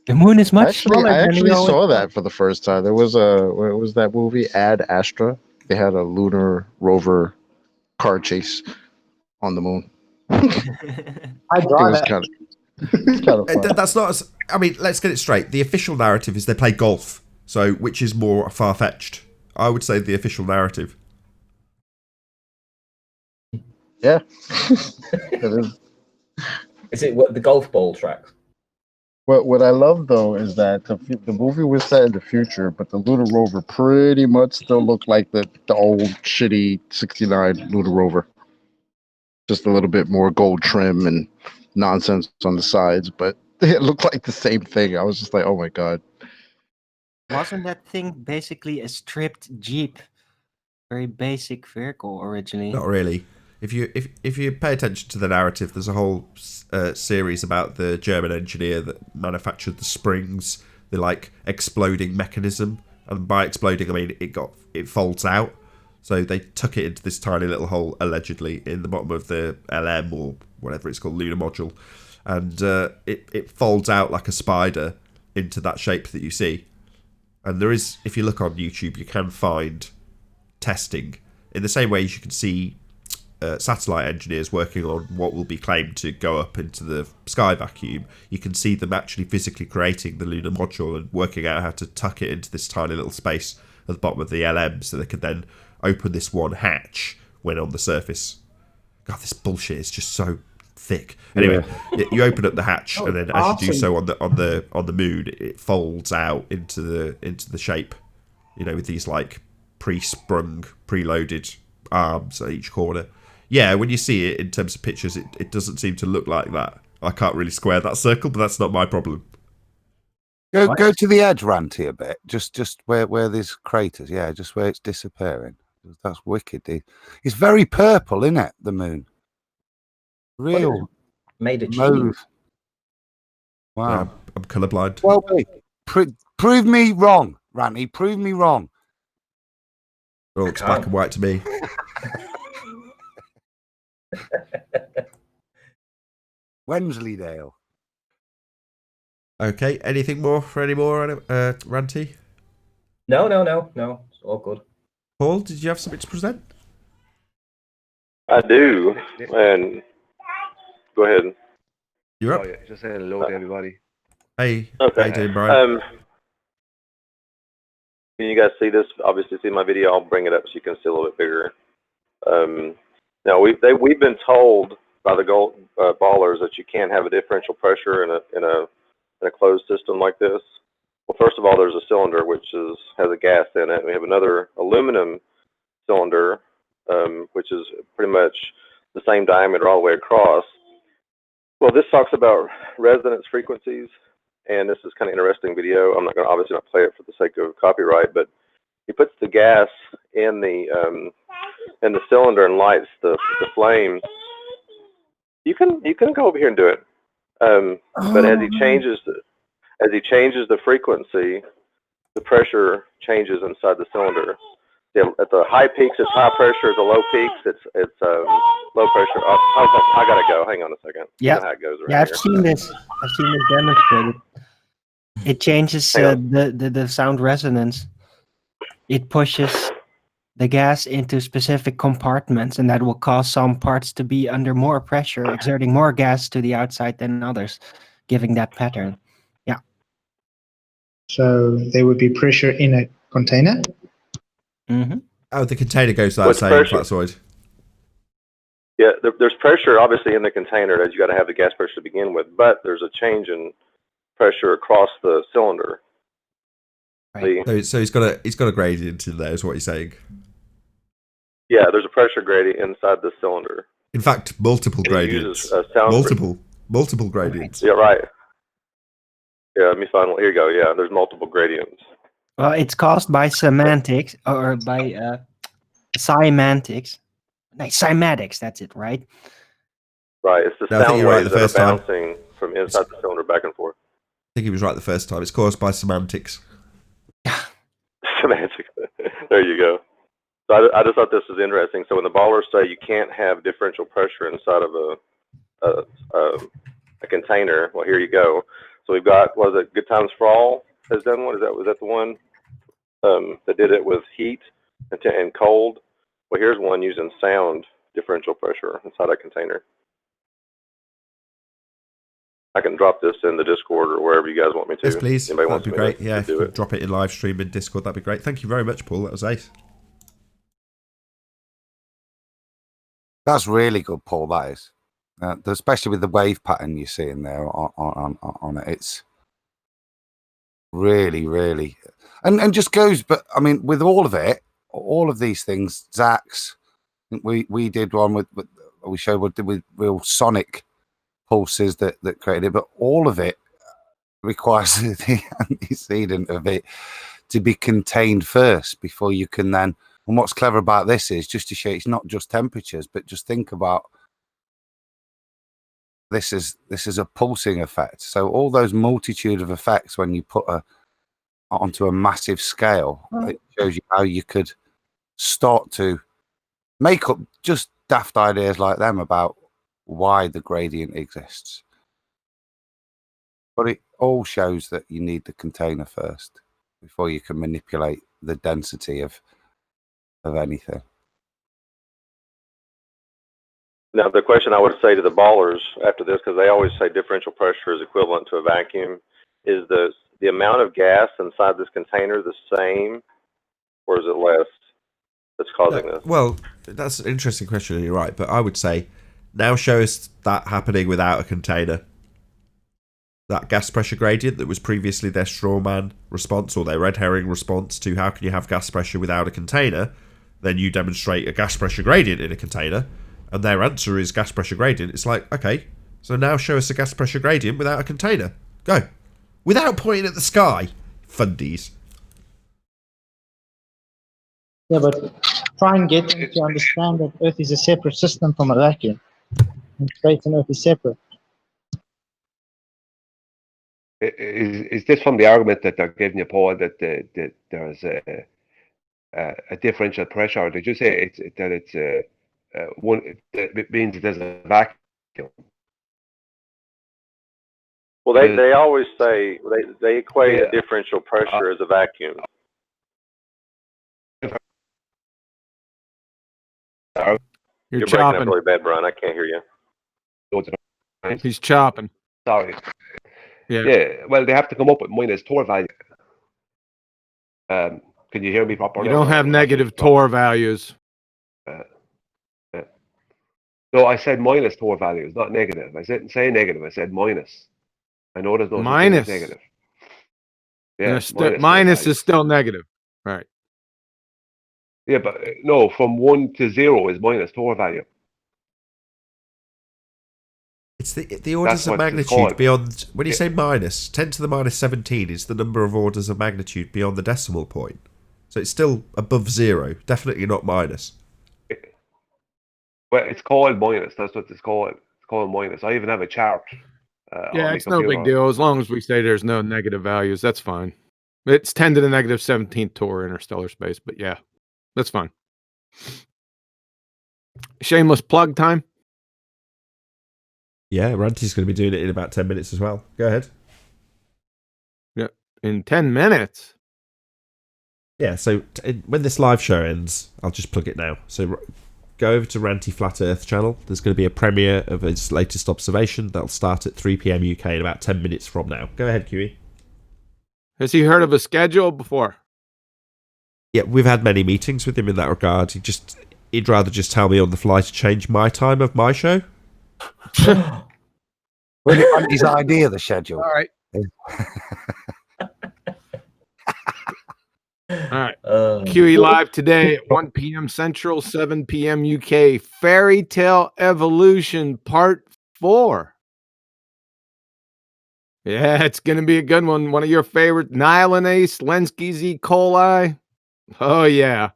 E: The moon is much smaller.
J: I actually saw that for the first time. There was what was that movie? Ad Astra. They had a lunar rover car chase on the moon.
I: I draw that.
J: Kind of fun.
B: That's not. I mean, let's get it straight. The official narrative is they play golf. So, which is more far-fetched? I would say the official narrative.
J: Yeah.
D: Is it what the golf ball tracks?
J: What I love though is that the movie was set in the future, but the lunar rover pretty much still looked like the old shitty '69 lunar rover. Just a little bit more gold trim and nonsense on the sides, but it looked like the same thing. I was just like, oh my god.
E: Wasn't that thing basically a stripped Jeep? Very basic vehicle originally.
B: Not really. If you pay attention to the narrative, there's a whole series about the German engineer that manufactured the springs, the exploding mechanism, and by exploding I mean it folds out. So they tuck it into this tiny little hole, allegedly, in the bottom of the LM or whatever it's called, lunar module, and it folds out like a spider into that shape that you see. And there is, if you look on YouTube, you can find testing in the same way as you can see satellite engineers working on what will be claimed to go up into the sky vacuum. You can see them actually physically creating the lunar module and working out how to tuck it into this tiny little space at the bottom of the LM so they can then open this one hatch when on the surface. God, this bullshit is just so thick. Anyway, you open up the hatch, and then as you do so on the moon, it folds out into the shape, with these pre-sprung, preloaded arms at each corner. Yeah, when you see it in terms of pictures, it doesn't seem to look like that. I can't really square that circle, but that's not my problem.
C: Go to the edge, Ranty, a bit. Just where there's craters. Yeah, just where it's disappearing. That's wicked, dude. It's very purple, isn't it? The moon. Real
D: made a
C: move. Wow.
B: Yeah, I'm colourblind.
C: Well, prove me wrong, Ranty. Prove me wrong.
B: It looks black and white to me.
C: Wensleydale.
B: Okay, anything more for any more, Ranty?
D: No. It's all good.
B: Paul, did you have something to present?
K: I do, and go ahead.
B: You're up.
M: Oh, yeah. Just saying hello to everybody.
B: Hey,
K: okay.
B: How you doing, Brian?
K: Can you guys see this? Obviously, see my video. I'll bring it up so you can see a little bit bigger. Now we've been told by the gold ballers that you can't have a differential pressure in a closed system like this. Well, first of all, there's a cylinder which has a gas in it. We have another aluminum cylinder, which is pretty much the same diameter all the way across. Well, this talks about resonance frequencies, and this is kind of interesting video. I'm not going to obviously not play it for the sake of copyright, but he puts the gas in the cylinder and lights the flame, You can go over here and do it. But as he changes the frequency, the pressure changes inside the cylinder. At the high peaks, it's high pressure. At the low peaks, it's low pressure. I gotta go. Hang on a second.
E: Yeah,
K: You know how it goes around
E: yeah, I've
K: here.
E: seen this. I've seen this demonstrated. It changes the sound resonance. It pushes the gas into specific compartments, and that will cause some parts to be under more pressure, exerting more gas to the outside than others, giving that pattern. Yeah.
I: So there would be pressure in a container.
E: Mm-hmm.
B: Oh, the container goes without
K: What's
B: saying,
K: pressure?
B: Flatsoid.
K: Yeah, there's pressure obviously in the container, as you got to have the gas pressure to begin with, but there's a change in pressure across the cylinder.
E: Right.
B: So he's got a gradient in there, is what he's saying.
K: Yeah, there's a pressure gradient inside the cylinder.
B: In fact, multiple
K: And it
B: gradients.
K: uses sound
B: Multiple gradients.
K: Yeah, right. Yeah, let me find one. Here you go. Yeah, there's multiple gradients.
E: Well, it's caused by semantics or by semantics. No, cymatics, that's it, right?
K: Right, it's the
B: No, I think
K: sound
B: you're right
K: waves
B: the
K: that are
B: first time.
K: bouncing from inside the cylinder back and forth.
B: I think he was right the first time. It's caused by semantics.
K: Semantics. There you go. So I just thought this was interesting. So when the ballers say you can't have differential pressure inside of a container, well, here you go. So we've got, was it Good Times for All has done one? Was that the one that did it with heat and cold? Well, here's one using sound differential pressure inside a container. I can drop this in the Discord or wherever you guys want me to.
B: Yes, please.
K: Anybody
B: That'd
K: wants
B: be
K: me
B: great.
K: to
B: Yeah, if
K: do
B: you
K: it.
B: could drop it in live stream in Discord, that'd be great. Thank you very much, Paul. That was ace.
C: That's really good, Paul. That is, especially with the wave pattern you see in there on it. It's really, really, and just goes. But I mean, with all of it, all of these things, Zach's. We did one with we showed with real sonic pulses that created it, but all of it requires the antecedent of it to be contained first before you can then. And what's clever about this is just to show it's not just temperatures, but just think about this is a pulsing effect. So all those multitude of effects when you put onto a massive scale, it shows you how you could start to make up just daft ideas like them about why the gradient exists. But it all shows that you need the container first before you can manipulate the density of anything.
K: Now, the question I would say to the ballers after this, because they always say differential pressure is equivalent to a vacuum, is the amount of gas inside this container the same, or is it less that's causing this?
B: Well, that's an interesting question, and you're right. But I would say, now show us that happening without a container. That gas pressure gradient that was previously their straw man response or their red herring response to how can you have gas pressure without a container, then you demonstrate a gas pressure gradient in a container, and their answer is gas pressure gradient. It's like, okay, so now show us a gas pressure gradient without a container. Go. Without pointing at the sky. Fundies.
I: Yeah, but try and get them to understand that Earth is a separate system from a vacuum. And space and Earth is separate.
M: Is this from the argument that they're giving you, Paul, that there's a differential pressure? Or did you say it means there's a vacuum?
K: Well, they always say they equate a differential pressure as a vacuum.
L: You're
K: breaking up
L: chopping.
K: really bad, Brian. I can't hear you.
L: He's chopping.
M: Sorry.
L: Yeah.
M: Well, they have to come up with minus Tor value. Can you hear me properly?
L: You don't have negative Tor values.
M: No, I said minus Tor values, not negative. I didn't say negative. I said minus. I know there's no
L: Minus.
M: negative.
L: Yeah,
M: Yeah,
L: minus is still negative. Right.
M: Yeah, but no, from 1 to 0 is minus Tor value.
B: It's the orders of
M: what it's
B: magnitude
M: called.
B: beyond. When you say minus, 10 to the minus 17 is the number of orders of magnitude beyond the decimal point. So it's still above 0. Definitely not minus.
M: Well, it's called minus. That's what it's called. It's going minus. I even have a chart.
L: Yeah,
M: on my
L: it's no big
M: computer.
L: deal as long as we say there's no negative values. That's fine. It's 10 to the negative 17th tour interstellar space, but yeah, that's fine. Shameless plug time.
B: Yeah, Ranty's going to be doing it in about 10 minutes as well. Go ahead.
L: Yeah, in 10 minutes.
B: Yeah, so when this live show ends, I'll just plug it now. So go over to Ranty Flat Earth channel. There's going to be a premiere of his latest observation. That'll start at 3 p.m. UK in about 10 minutes from now. Go ahead, QE.
L: Has he heard of a schedule before?
B: Yeah, we've had many meetings with him in that regard. He'd rather just tell me on the fly to change my time of my show.
C: Well, his idea of the schedule.
L: All right. All right. QE live today at 1 p.m. Central, 7 p.m. UK. Fairy Tale Evolution Part 4. Yeah, it's going to be a good one. One of your favorite, Nihilinace, Lenski's E. coli. Oh, yeah.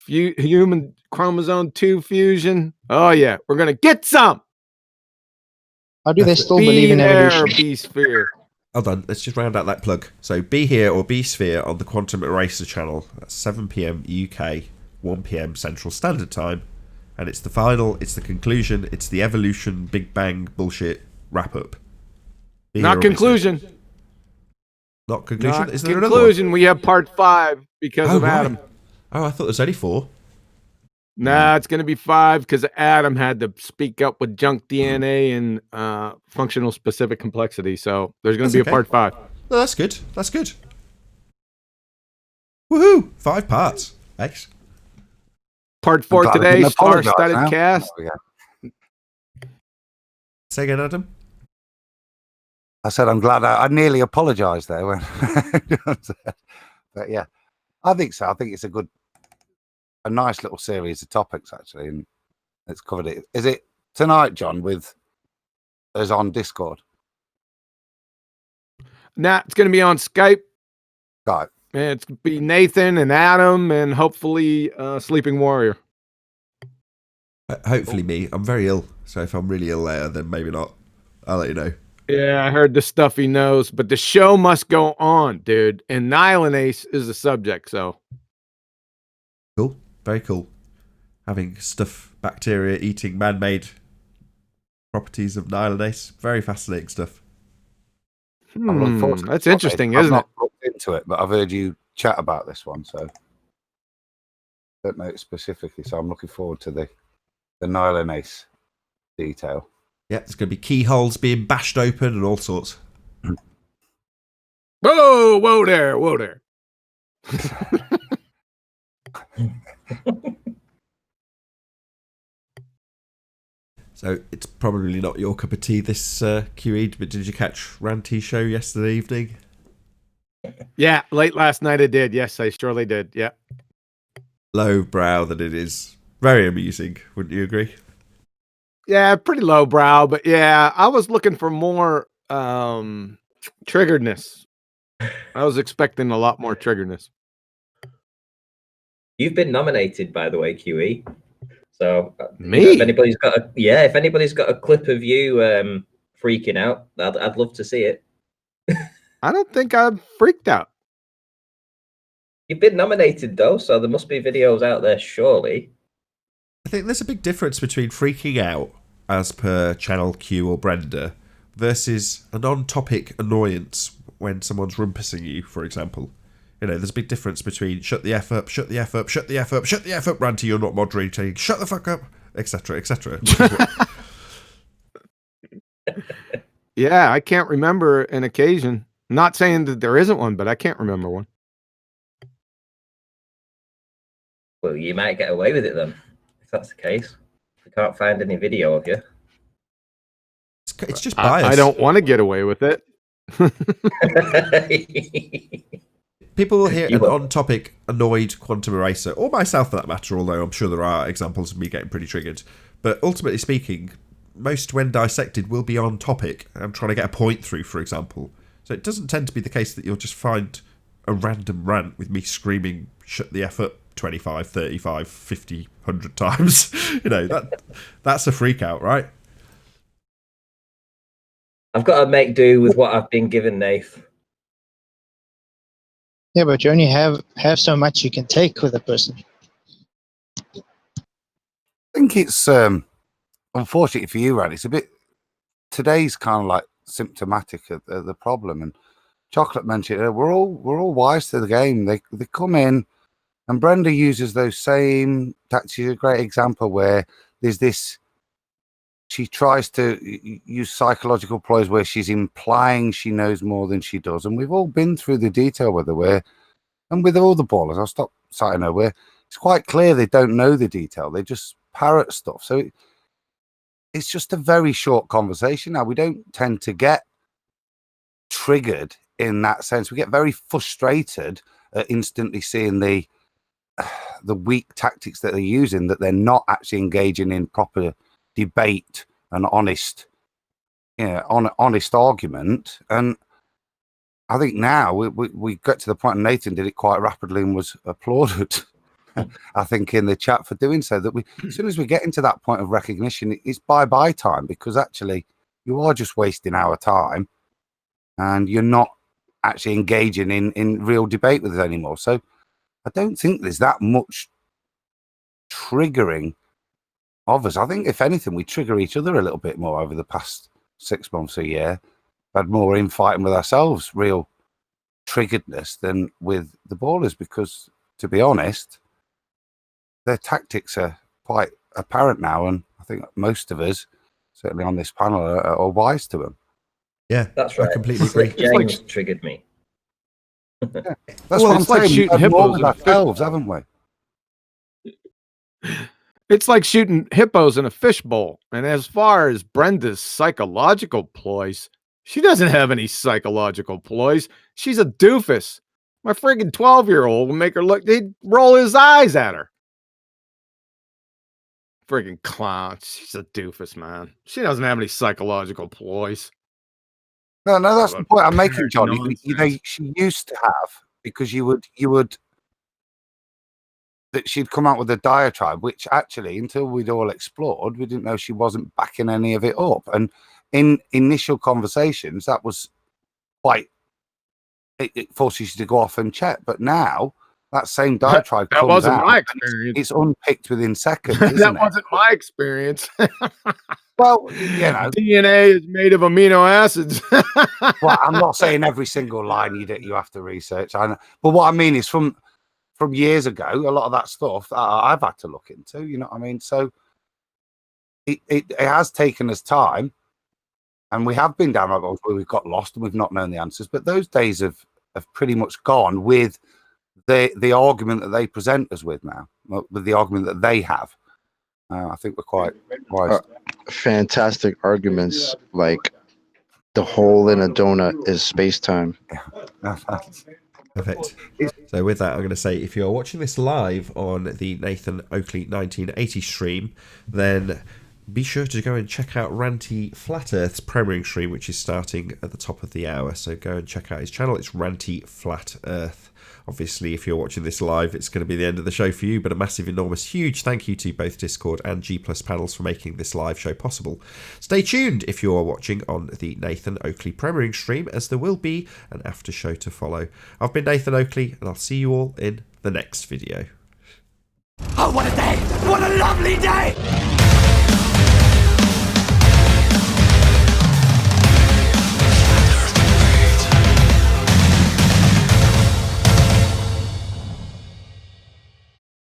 L: Human chromosome 2 fusion. Oh, yeah. We're going to get some.
I: How do they still believe in evolution?
L: B-sphere.
B: Hold on, let's just round out that plug. So Be Here or Be Sphere on the Quantum Eraser channel. That's 7 p.m. UK, 1 p.m. Central Standard Time. And it's the final, it's the conclusion, it's the evolution, Big Bang bullshit wrap-up.
L: Not conclusion.
B: Not conclusion?
L: Not
B: Is there
L: conclusion.
B: another one?
L: We have part 5 because of Adam.
B: Oh, I thought there was only 4.
L: Nah, it's going to be 5 because Adam had to speak up with junk DNA and functional specific complexity. So there's going to be a part 5.
B: No, that's good. That's good. Woohoo! 5 parts. Thanks.
L: Part 4 today, star-studded cast.
B: Say again, Adam.
C: I said I'm glad I nearly apologised there when, but yeah, I think so. I think it's a nice little series of topics actually, and it's covered it. Is it tonight, John, with us on Discord?
L: Nah, it's going to be on Skype.
C: Right.
L: And it's going to be Nathan and Adam and hopefully Sleeping Warrior.
B: Hopefully me. I'm very ill, so if I'm really ill later, then maybe not. I'll let you know.
L: Yeah, I heard the stuff he knows, but the show must go on, dude. And Nihilinace is the subject, so.
B: Cool. Very cool. Having stuff, bacteria eating man-made properties of Nihilinace. Very fascinating stuff.
L: That's interesting, isn't it?
C: I've not looked into it, but I've heard you chat about this one, so don't know it specifically. So I'm looking forward to the Nihilinace detail.
B: Yeah, there's going to be keyholes being bashed open and all sorts.
L: Whoa there.
B: So it's probably not your cup of tea, this QE, but did you catch Ranty's show yesterday evening?
L: Yeah, late last night I did. Yes, I surely did. Yeah.
B: Low brow that it is. Very amusing, wouldn't you agree?
L: Yeah, pretty low brow, but yeah, I was looking for more triggeredness. I was expecting a lot more triggeredness.
D: You've been nominated, by the way, QE. So
L: me?
D: If anybody's got a clip of you freaking out, I'd love to see it.
L: I don't think I've freaked out.
D: You've been nominated though, so there must be videos out there, surely.
B: I think there's a big difference between freaking out, as per Channel Q or Brenda, versus an on-topic annoyance when someone's rumpusing you, for example. You know, there's a big difference between shut the F up, shut the F up, shut the F up, shut the F up, Ranty, you're not moderating, shut the fuck up, etc., etc.
L: Yeah, I can't remember an occasion. Not saying that there isn't one, but I can't remember one.
D: Well, you might get away with it then, if that's the case. We can't find any video of you.
B: It's just bias.
L: I don't want to get away with it.
B: People will hear an on-topic annoyed quantum eraser, or myself for that matter, although I'm sure there are examples of me getting pretty triggered. But ultimately speaking, most when dissected will be on topic and trying to get a point through, for example. So it doesn't tend to be the case that you'll just find a random rant with me screaming, shut the F up 25, 35, 50, 100 times. You know, that's a freak out, right?
D: I've got to make do with what I've been given, Nath.
I: Yeah, but you only have so much you can take with a person.
C: I think it's unfortunately for you, Rad. It's a bit today's kind of like symptomatic of the problem. And Chocolate mentioned we're all wise to the game. They come in, and Brenda uses those same tactics. A great example where there's this. She tries to use psychological ploys where she's implying she knows more than she does, and we've all been through the detail with her. And with all the ballers, I'll stop citing her. Where it's quite clear they don't know the detail; they just parrot stuff. So it's just a very short conversation. Now we don't tend to get triggered in that sense. We get very frustrated at instantly seeing the weak tactics that they're using, that they're not actually engaging in proper debate and honest argument. And I think now we got to the point, and Nathan did it quite rapidly and was applauded I think in the chat for doing so, that as soon as we get into that point of recognition, it's bye time, because actually you are just wasting our time and you're not actually engaging in real debate with us anymore. So I don't think there's that much triggering of us. I think if anything, we trigger each other a little bit more over the past 6 months, a year. We've had more infighting with ourselves, real triggeredness, than with the ballers, because to be honest, their tactics are quite apparent now, and I think most of us, certainly on this panel, are wise to them.
B: Yeah,
D: that's right.
B: I completely agree.
D: James triggered me.
C: Yeah. That's what I'm saying.
L: Like shooting
C: hippos with
L: hippos
C: ourselves, haven't we?
L: It's like shooting hippos in a fishbowl. And as far as Brenda's psychological ploys, she doesn't have any psychological ploys. She's a doofus. My friggin' 12-year-old would make her look, he'd roll his eyes at her. Friggin' clown. She's a doofus, man. She doesn't have any psychological ploys.
C: No, that's the point I'm making, Johnny. She used to have, because you would that she'd come out with a diatribe, which actually, until we'd all explored, we didn't know she wasn't backing any of it up. And in initial conversations, that was quite, it forces you to go off and check. But now that same diatribe
L: that
C: comes
L: wasn't
C: out,
L: my experience.
C: it's unpicked within seconds.
L: That wasn't my experience.
C: Well, you know,
L: DNA is made of amino acids.
C: well, I'm not saying every single line you have to research. I know, but what I mean is from years ago, a lot of that stuff I've had to look into. You know what I mean? So it has taken us time, and we have been down rabbit holes where we've got lost and we've not known the answers. But those days have pretty much gone with the argument that they present us with now, with the argument that they have. I think we're quite wise.
J: Fantastic arguments, like the hole in a donut is space-time.
B: Perfect. So with that, I'm going to say, if you're watching this live on the Nathan Oakley 1980 stream, then be sure to go and check out Ranty Flat Earth's premiering stream, which is starting at the top of the hour. So go and check out his channel. It's Ranty Flat Earth. Obviously, if you're watching this live, it's going to be the end of the show for you, but a massive, enormous, huge thank you to both Discord and G+ panels for making this live show possible. Stay tuned if you are watching on the Nathan Oakley premiering stream, as there will be an after show to follow. I've been Nathan Oakley, and I'll see you all in the next video.
A: Oh, what a day! What a lovely day!